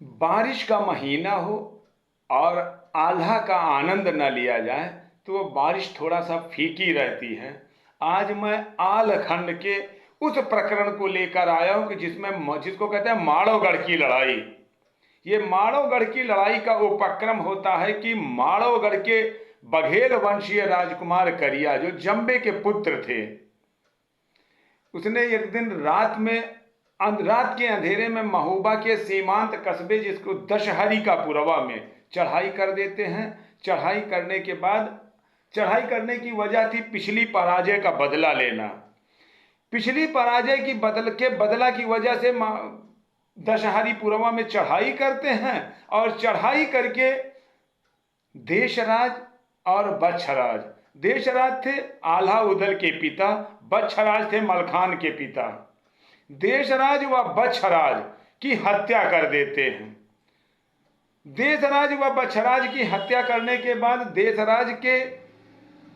बारिश का महीना हो और आल्हा का आनंद न लिया जाए तो वो बारिश थोड़ा सा फीकी रहती है। आज मैं आलखंड के उस प्रकरण को लेकर आया हूं कि जिसको कहते हैं माड़ोगढ़ की लड़ाई। ये माड़ोगढ़ की लड़ाई का उपक्रम होता है कि माड़ोगढ़ के बघेल वंशीय राजकुमार करिया जो जंबे के पुत्र थे, उसने एक दिन रात के अंधेरे में महोबा के सीमांत कस्बे जिसको दशहरी का पुरवा में चढ़ाई कर देते हैं। चढ़ाई करने की वजह थी पिछली पराजय का बदला लेना। पिछली पराजय की बदला की वजह से दशहरी पुरवा में चढ़ाई करते हैं और चढ़ाई करके देशराज और बच्छराज, देशराज थे आल्हा उदल के पिता, बच्छराज थे मलखान के पिता। देशराज व बच्छराज की हत्या कर देते हैं। देशराज व बच्छराज की हत्या करने के बाद देशराज के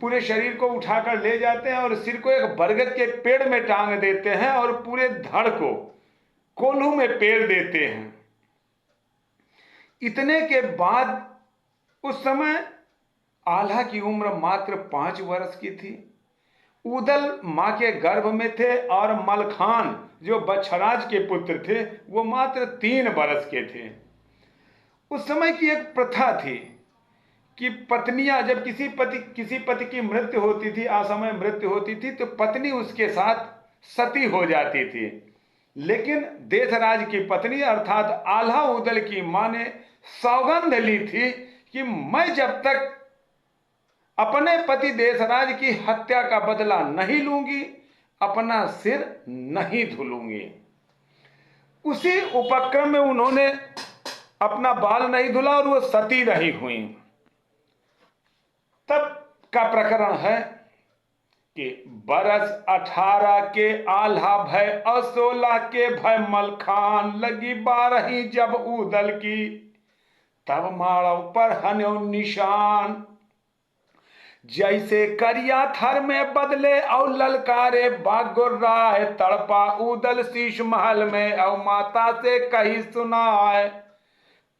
पूरे शरीर को उठाकर ले जाते हैं और सिर को एक बरगद के पेड़ में टांग देते हैं और पूरे धड़ को कोल्हू में पेड़ देते हैं। इतने के बाद उस समय आल्हा की उम्र मात्र 5 वर्ष की थी। उदल मां के गर्भ में थे और मलखान जो बच्छराज के पुत्र थे वो मात्र 3 वर्ष के थे। उस समय की एक प्रथा थी कि पत्नियां जब किसी पति की मृत्यु होती थी, असमय मृत्यु होती थी, तो पत्नी उसके साथ सती हो जाती थी। लेकिन देशराज की पत्नी अर्थात आल्हा उदल की मां ने सौगंध ली थी कि मैं जब तक अपने पति देशराज की हत्या का बदला नहीं लूंगी, अपना सिर नहीं धुलूंगी। उसी उपक्रम में उन्होंने अपना बाल नहीं धुला और वो सती रही हुई। तब का प्रकरण है कि बरस 18 के आल्हा भय और 16 के भय मलखान, लगी 12 जब उदल की, तब माड़ों पर हन्यो निशान। जैसे करिया थर में बदले और ललकारे बागुर्राए, तड़पा उदल शीश महल में और माता से कही सुनाए,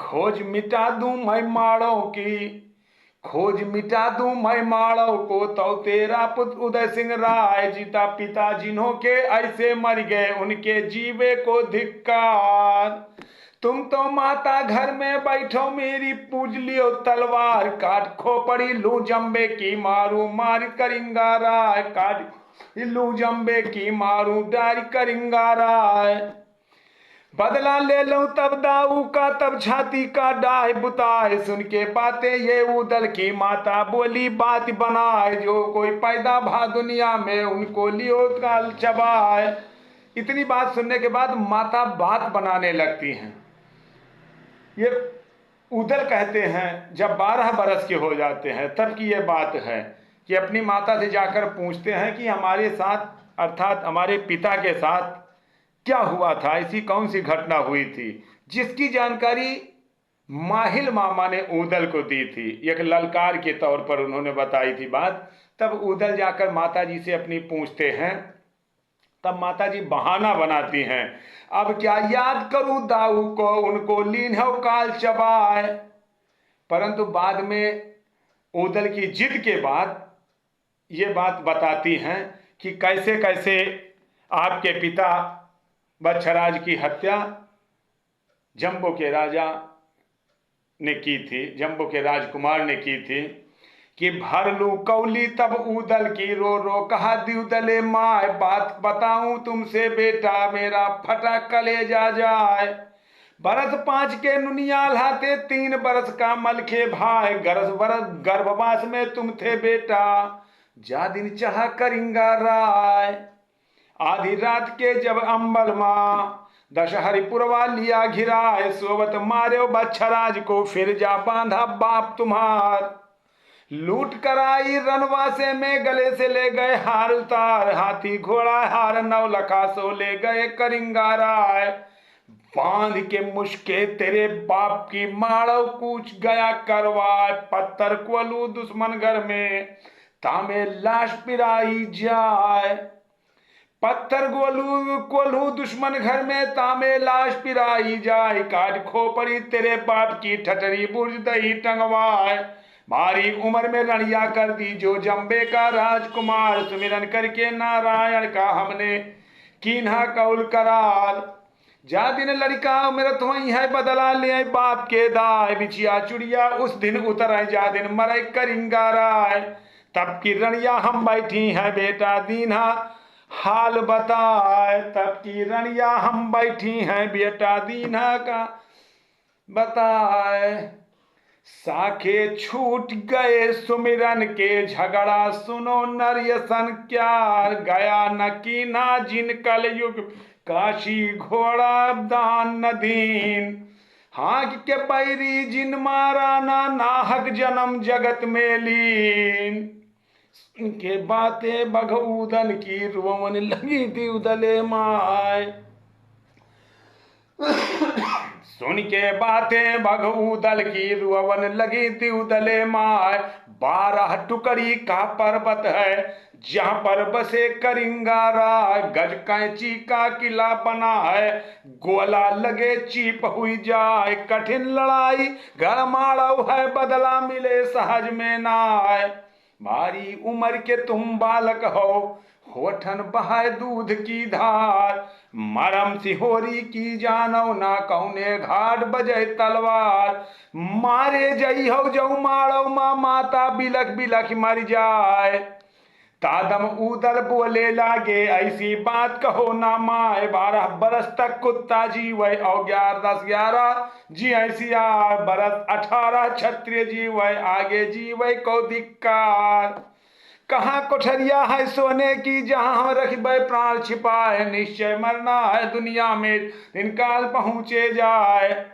खोज मिटा दूं मैं माड़ों की, खोज मिटा दूं मैं माड़ों को, तो तेरा पुत्र उदय सिंह राय जीता पिता जिन्हों के ऐसे मर गए, उनके जीवे को धिक्कार। तुम तो माता घर में बैठो मेरी पूज लियो तलवार, काट खोपड़ी लू जंबे की मारू मार करिंगा राय, काट लू जंबे की मारू डारी करिंगा राय। बदला ले लूं तब दाऊ का, तब छाती का डाय बुताए, सुन के बातें ये उदल की माता बोली बात बनाए, जो कोई पैदा भा दुनिया में उनको लियो काल चबाए। इतनी बात सुनने के बाद माता बात बनाने लगती हैं। ये उदल कहते हैं जब 12 बरस के हो जाते हैं तब की ये बात है कि अपनी माता से जाकर पूछते हैं कि हमारे साथ अर्थात हमारे पिता के साथ क्या हुआ था, ऐसी कौन सी घटना हुई थी, जिसकी जानकारी माहिल मामा ने उदल को दी थी। एक ललकार के तौर पर उन्होंने बताई थी बात। तब उदल जाकर माता जी से अपनी पूछते हैं। तब माता जी बहाना बनाती हैं, अब क्या याद करूं दाऊ को, उनको लीन हो काल चबाए। परंतु बाद में उदल की जिद के बाद ये बात बताती हैं कि कैसे कैसे आपके पिता बच्छराज की हत्या जंबो के राजा ने की थी, जंबो के राजकुमार ने की थी। कि भर लू कौली तब उदल की रो रो कहा द्युदले माए, बात बताऊं तुमसे बेटा मेरा फटा कलेजा जाए। बरस 5 के नुनियाल हाथे 3 बरस का मलखे भाई, गर्भवास में तुम थे बेटा, जा दिन चाह करिंगा राय। आधी रात के जब अंबल माँ दशहरी पुरवा लिया घिराए, सोवत मारे बच्छराज को फिर जा बांधा बाप तुम्हार। लूट कराई रनवासे में गले से ले गए हार उतार, हाथी घोड़ा हार 9 लखा सो ले गए करिंगा राय। बांध के मुश्के तेरे बाप की माड़ो कूच गया करवाए, पत्थर कोलू दुश्मन घर में तामे लाश पिराई जाए। पत्थर गोलू कोल्हू दुश्मन घर में तामे लाश पिराई जाए, काट खोपड़ी तेरे बाप की ठटरी बुर्ज दही टंगवाए। भारी उम्र में रणिया कर दी जो जम्बे का राजकुमार, सुमिरन करके नारायण का हमने कीन्हा कौल करार। जा दिन लड़का उम्रत वही है बदला ले बाप के दाय, बिछिया चुड़िया उस दिन उतर जा दिन मरे करिंगा राय। तब की रणिया हम बैठी है बेटा दीन्हा हाल बताए, तब की रणिया हम बैठी हैं बेटा दीन्हा का बताए। साखे छूट गए सुमिरन के झगड़ा, सुनो नरियसन क्या गया न कीना जिन कल युग काशी घोड़ा दान न दीन। हाँक के बैरी जिन मारा ना नाहक जन्म जगत में लीन। इनके बातें बघऊदन की रुवन लगी थी उदले माय। सुन के बातें बघऊदल की रुवन लगी थी उदले माय। 12 टुकड़ी का पर्वत है जहां पर बसे करिंगारा, गज कैंची का किला बना है गोला लगे चीप हुई जाए। कठिन लड़ाई गरमाड़व है बदला मिले सहज में नाय। भारी उम्र के तुम बालक हो होठन बहाय दूध की धार, मरम सिहोरी की जानो ना कौने घाट बजे तलवार। मारे जई हो जो मारो माँ माता बिलख बिलख मर जाए। तादम उदल बोले लागे ऐसी बात कहो ना माए, 12 बरस तक कुत्ता जीवे और 10 11 जी ऐसी बरस 18 क्षत्रिय जीवे आगे जीवे को धिक्कार। कहाँ कोठरिया है सोने की जहां हम रखबे प्राण छिपाए, निश्चय मरना है दुनिया में दिन काल पहुंचे जाए।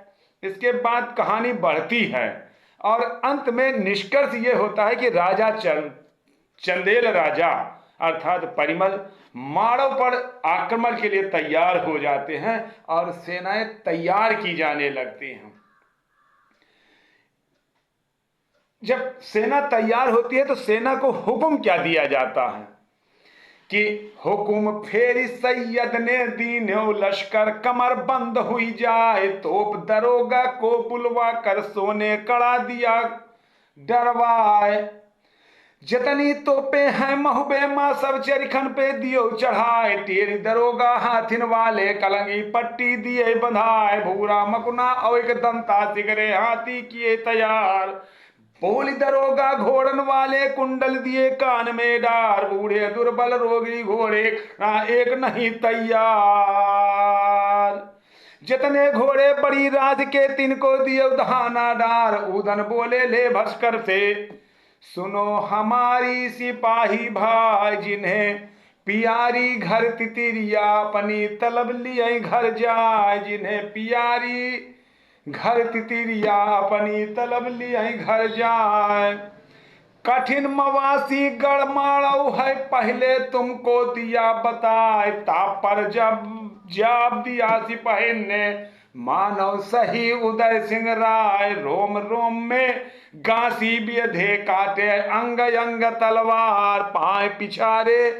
इसके बाद कहानी बढ़ती है और अंत में निष्कर्ष ये होता है कि राजा चंदेल राजा अर्थात परिमल माड़व पर आक्रमण के लिए तैयार हो जाते हैं और सेनाएं तैयार की जाने लगती हैं। जब सेना तैयार होती है तो सेना को हुक्म क्या दिया जाता है कि हुक्म फेरी सैयद ने दीनो लश्कर कमर बंद हुई जाए, तोप दरोगा को बुलवा कर सोने कड़ा दिया डरवाए। जतनी तोपे हैं महबे माँ सब चरखन पे दियो चढ़ाए, टेरी दरोगा हाथिन वाले कलंगी पट्टी दिए बंधाए। भूरा मकुना और एक दंता सिगरे हाथी किए तैयार, बोली दरोगा घोड़न वाले कुंडल दिए कान में डार। बूढ़े दुर्बल रोगी घोड़े ना एक नहीं तैयार, जितने घोड़े बड़ी राज के तिनको दिए धाना डार। उदन बोले ले भस्कर से सुनो हमारी सिपाही भाई, जिन्हें पियारी घर तितिरिया अपनी तलब लिए घर जाए। जिन्हें पियारी घर तितिरिया अपनी तलब लिए घर जाए। कठिन मवासी गड़माड़ो है पहले तुमको दिया बताए, तापर जब दिया सिपाही ने मानव सही उदय सिंह राय। रोम रोम में गांसी बेधे काटे अंग अंग तलवार, पाए पिछारे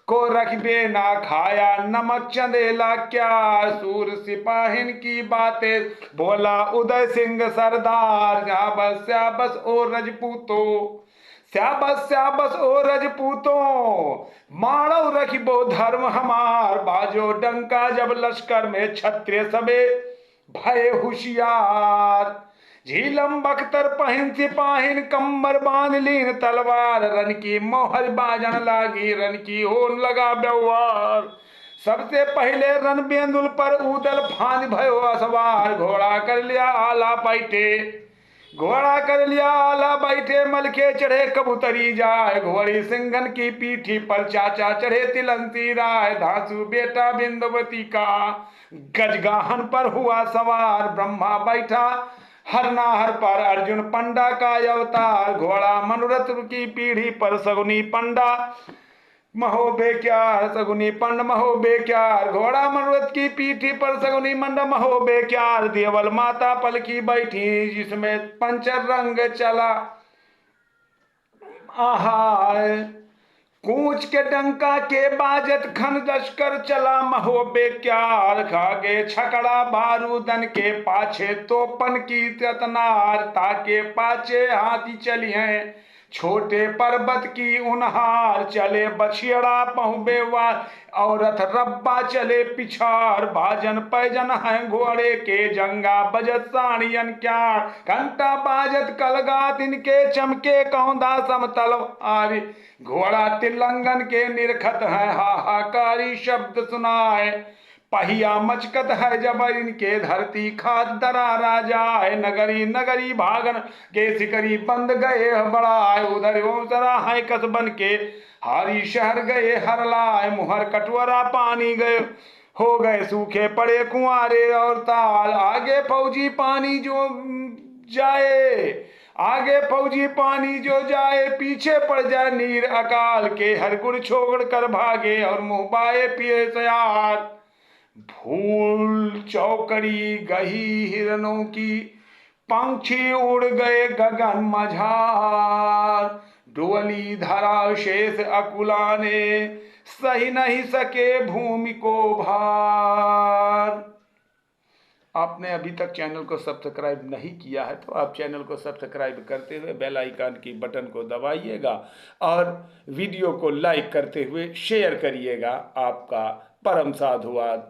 को रखबे ना खाया नमक चंदेला क्या। सूर सिपाहिन की बातें बोला उदय सिंह सरदार, शाबस शाबस ओ रजपूतो शाबस शाबस ओ रजपूतों, मानव रखिबो धर्म हमार। बाजो डंका जब लश्कर में क्षत्रिय सबे भय होशियार। झीलम बख्तर पहिन सिपाहिन कम्बर बांध लीन तलवार, रन की मोहर बाजन लागी रन की होन लगा व्यवहार। सबसे पहले रन बेंदुल पर उदल फांद भयो असवार, घोड़ा कर लिया आला बैठे घोड़ा कर लिया आला बैठे मलके चढ़े कबूतरी जाए। घोड़ी सिंगन की पीठी पर चाचा चढ़े तिलंती राय, धांसू बेटा बिंदुवती का गजगाहन पर हुआ सवार। ब्रह्मा बैठा हरनाहर पर अर्जुन पंडा का अवतार, घोड़ा मनोरथ की पीढ़ी पर सगुनी पंडा महो बेक्यार सगुनी पंड महो बेक्यार। घोड़ा मनोरथ की पीठी पर सगुनी मंड महो बेक्यार। देवल माता पलकी बैठी जिसमें पंचर रंग चला आहार। कूच के डंका के बाजत खन लश्कर चला महोबे क्यार खागे छकड़ा बारूदन के पाछे तोपन की ततनार ताके पाछे हाथी चली हैं छोटे पर्वत की उनहार चले बछियड़ा पहुबे वार औरत रब्बा चले पिछार भाजन पैजन है घोड़े के जंगा बजत साड़ियन क्या घंटा बाजत कलगात इनके चमके कौंदा समतल आरी घोड़ा तिलंगन के निर्खत है हाहाकारी शब्द सुनाए पहिया मचकत है जब इनके धरती खाद दरारा जाए नगरी नगरी भागन के सिकरी बंद गए बड़ाए उधर उतरा है कसबन के हारी शहर गए हरलाए मुहर कटवरा पानी गए हो गए सूखे पड़े कुंवारे और ताल आगे फौजी पानी जो जाए आगे फौजी पानी जो जाए पीछे पड़ जाए नीर अकाल के हर गुड़ छोड़ कर भागे और मुंह पाए पिए सयार भूल चौकड़ी गही हिरणों की पंछी उड़ गए गगन मझार डोली धरा शेष अकुलाने सही नहीं सके भूमि को भार। आपने अभी तक चैनल को सब्सक्राइब नहीं किया है तो आप चैनल को सब्सक्राइब करते हुए बेल आइकन की बटन को दबाइएगा और वीडियो को लाइक करते हुए शेयर करिएगा। आपका परम साधुवाद।